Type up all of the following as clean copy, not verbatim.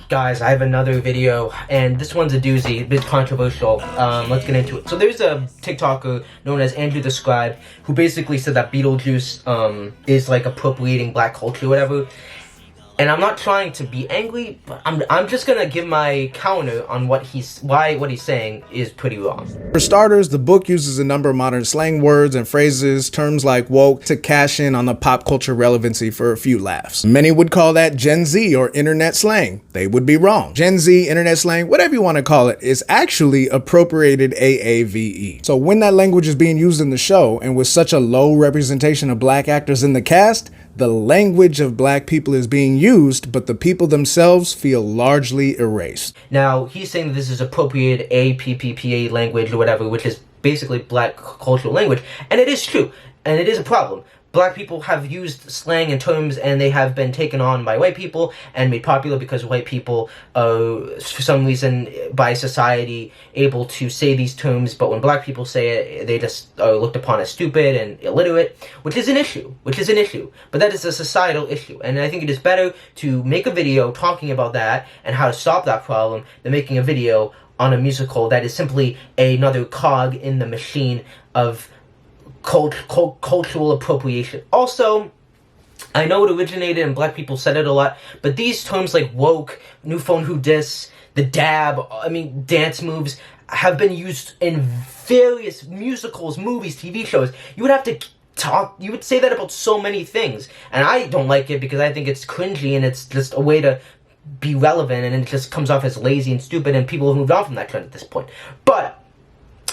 Guys, I have another video, and this one's a doozy, a bit controversial. Let's get into it. So there's a TikToker known as Andrew the Scribe, who basically said that Beetlejuice, is like appropriating black culture or whatever. And I'm not trying to be angry, but I'm just gonna give my counter on what he's saying is pretty wrong. For starters, the book uses a number of modern slang words and phrases, terms like woke, to cash in on the pop culture relevancy for a few laughs. Many would call that Gen Z or internet slang. They would be wrong. Gen Z, internet slang, whatever you want to call it, is actually appropriated AAVE. So when that language is being used in the show, and with such a low representation of black actors in the cast, the language of black people is being used, but the people themselves feel largely erased. Now, he's saying that this is appropriated APPPA language or whatever, which is basically black cultural language, and it is true, and it is a problem. Black people have used slang and terms, and they have been taken on by white people and made popular because white people are, for some reason, by society, able to say these terms, but when black people say it, they just are looked upon as stupid and illiterate, which is an issue. But that is a societal issue, and I think it is better to make a video talking about that and how to stop that problem than making a video on a musical that is simply another cog in the machine of cultural appropriation. Also, I know it originated and black people said it a lot, but these terms like woke, new phone who dis, the dab, dance moves, have been used in various musicals, movies, TV shows. You would say that about so many things, and I don't like it because I think it's cringy and it's just a way to be relevant, and it just comes off as lazy and stupid, and people have moved on from that trend at this point. But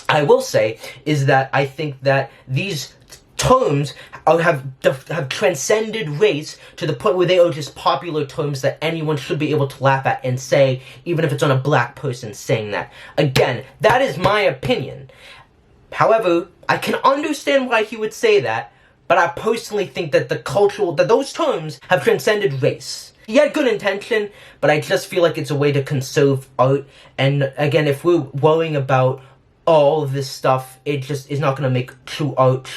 I will say is that I think that these terms have transcended race to the point where they are just popular terms that anyone should be able to laugh at and say, even if it's on a black person saying that. Again, that is my opinion. However, I can understand why he would say that, but I personally think that those terms have transcended race. He had good intention, but I just feel like it's a way to conserve art. And again, if we're worrying about all of this stuff, it just is not going to make true art,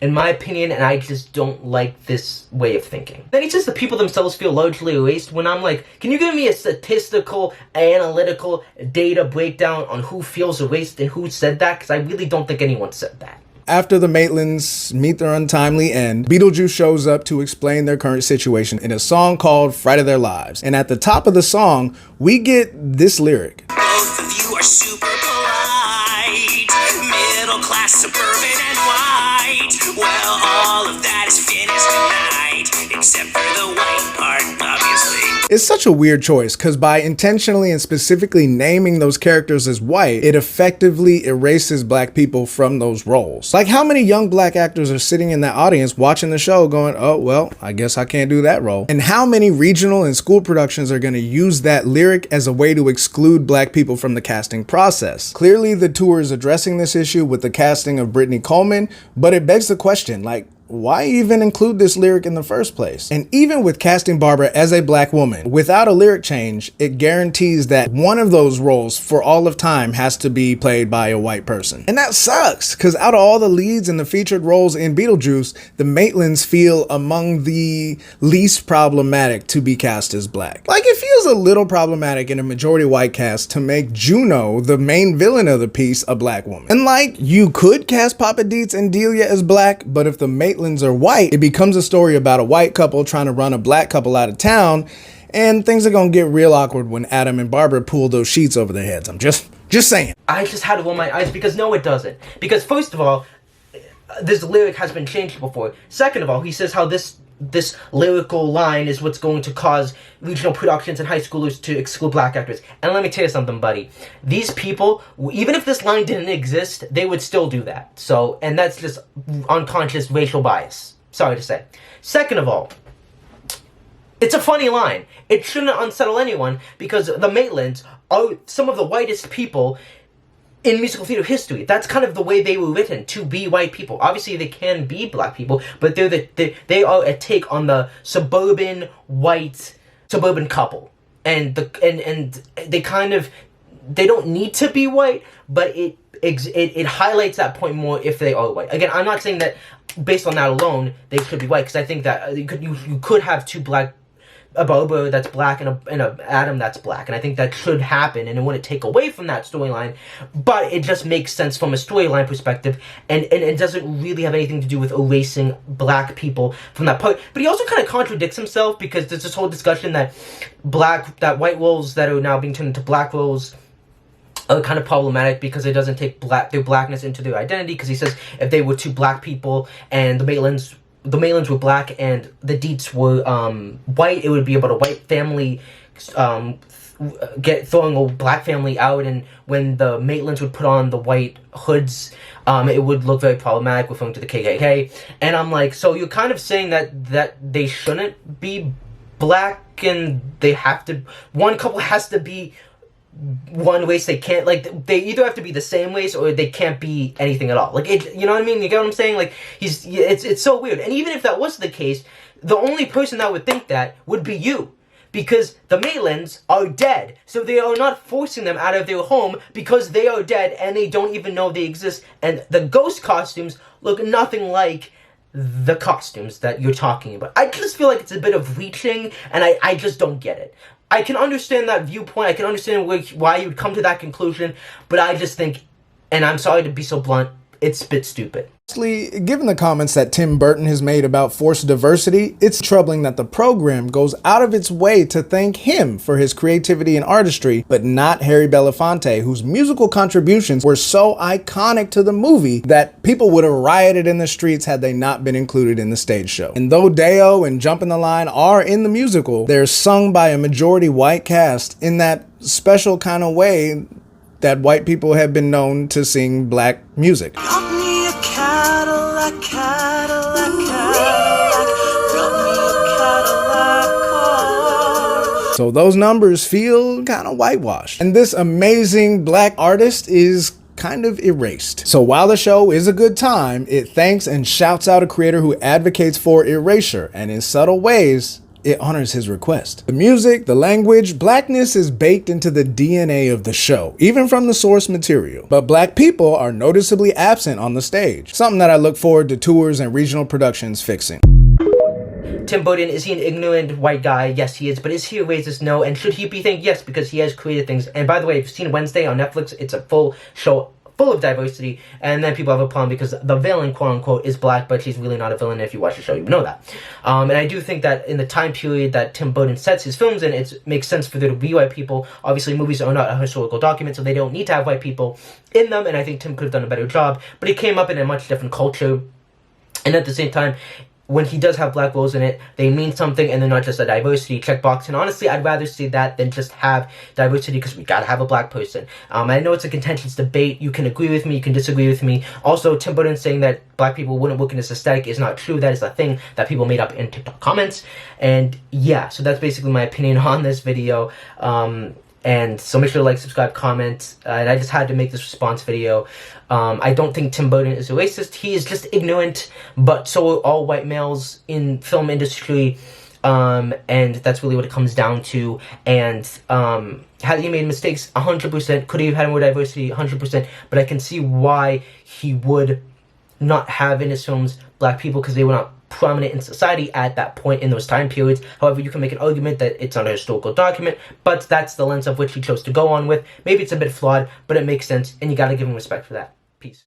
in my opinion, and I just don't like this way of thinking. Then he says the people themselves feel largely erased, when I'm like, can you give me a statistical, analytical data breakdown on who feels erased and who said that? Because I really don't think anyone said that. After the Maitlands meet their untimely end, Beetlejuice shows up to explain their current situation in a song called Fright of Their Lives. And at the top of the song, we get this lyric. Both of you are super polite, middle class, suburban and white. Well, all of that is finished tonight, except for the white part, obviously. It's such a weird choice, because by intentionally and specifically naming those characters as white, it effectively erases black people from those roles. Like, how many young black actors are sitting in that audience watching the show going, oh, well, I guess I can't do that role? And how many regional and school productions are going to use that lyric as a way to exclude black people from the casting process? Clearly, the tour is addressing this issue with the casting of Brittany Coleman, but it begs the question, like, why even include this lyric in the first place? And even with casting Barbara as a black woman, without a lyric change, it guarantees that one of those roles for all of time has to be played by a white person. And that sucks, because out of all the leads and the featured roles in Beetlejuice, the Maitlands feel among the least problematic to be cast as black. Like, it feels a little problematic in a majority white cast to make Juno, the main villain of the piece, a black woman. And like, you could cast Papa Dietz and Delia as black, but if the Maitlands are white, it becomes a story about a white couple trying to run a black couple out of town, and things are gonna get real awkward when Adam and Barbara pull those sheets over their heads. I'm just saying. I just had to roll my eyes because no, it doesn't. Because first of all, this lyric has been changed before. Second of all, he says how this lyrical line is what's going to cause regional productions and high schoolers to exclude black actors. And let me tell you something, buddy. These people, even if this line didn't exist, they would still do that. So, and that's just unconscious racial bias. Sorry to say. Second of all, it's a funny line. It shouldn't unsettle anyone because the Maitlands are some of the whitest people in musical theater history. That's kind of the way they were written, to be white people. Obviously, they can be black people, but they are a take on the suburban couple, and they don't need to be white, but it highlights that point more if they are white. Again, I'm not saying that based on that alone they should be white, because I think that you could have a Bobo that's black and a Adam that's black, and I think that should happen, and it wouldn't take away from that storyline, but it just makes sense from a storyline perspective, and it doesn't really have anything to do with erasing black people from that part. But he also kind of contradicts himself, because there's this whole discussion that white roles that are now being turned into black roles are kind of problematic because it doesn't take their blackness into their identity, because he says if they were two black people and the Maitlands were black and the Deets were white, it would be about a white family throwing a black family out, and when the Maitlands would put on the white hoods, it would look very problematic, referring to the KKK. And I'm like, so you're kind of saying that they shouldn't be black, and they have to, one couple has to be one race. They can't, like, they either have to be the same race or they can't be anything at all. Like, it, you know what I mean? You get what I'm saying? Like, it's so weird. And even if that was the case, the only person that would think that would be you, because the Maitlands are dead, so they are not forcing them out of their home because they are dead and they don't even know they exist, and the ghost costumes look nothing like the costumes that you're talking about. I just feel like it's a bit of reaching, and I just don't get it. I can understand that viewpoint, I can understand why you would come to that conclusion, but I just think, and I'm sorry to be so blunt, it's a bit stupid. Given the comments that Tim Burton has made about forced diversity, it's troubling that the program goes out of its way to thank him for his creativity and artistry, but not Harry Belafonte, whose musical contributions were so iconic to the movie that people would have rioted in the streets had they not been included in the stage show. And though Deo and Jumpin' the Line are in the musical, they're sung by a majority white cast in that special kind of way that white people have been known to sing black music. Cadillac, Cadillac, Cadillac, brought me a Cadillac car. So those numbers feel kind of whitewashed. And this amazing black artist is kind of erased. So while the show is a good time, it thanks and shouts out a creator who advocates for erasure, and in subtle ways, it honors his request. The music, the language, blackness is baked into the DNA of the show, even from the source material. But black people are noticeably absent on the stage, something that I look forward to tours and regional productions fixing. Tim Burton, is he an ignorant white guy? Yes, he is. But is he a racist? No. And should he be thanked? Yes, because he has created things. And by the way, if you've seen Wednesday on Netflix, it's a full show full of diversity, and then people have a problem because the villain, quote-unquote, is black, but she's really not a villain. If you watch the show, you know that. And I do think that in the time period that Tim Burton sets his films in, it makes sense for there to be white people. Obviously, movies are not a historical document, so they don't need to have white people in them, and I think Tim could have done a better job, but he came up in a much different culture, and at the same time, when he does have black roles in it, they mean something, and they're not just a diversity checkbox. And honestly, I'd rather see that than just have diversity, because we gotta have a black person. I know it's a contentious debate. You can agree with me, you can disagree with me. Also, Tim Burton saying that black people wouldn't work in this aesthetic is not true. That is a thing that people made up in TikTok comments. And yeah, so that's basically my opinion on this video. And so make sure to like, subscribe, comment, and I just had to make this response video. I don't think Tim Burton is a racist. He is just ignorant, but so are all white males in film industry, and that's really what it comes down to. And has he made mistakes? 100%. Could he have had more diversity? 100%. But I can see why he would not have in his films black people, because they were not prominent in society at that point in those time periods. However, you can make an argument that it's not a historical document, but that's the lens of which he chose to go on with. Maybe it's a bit flawed, but it makes sense, and you gotta give him respect for that.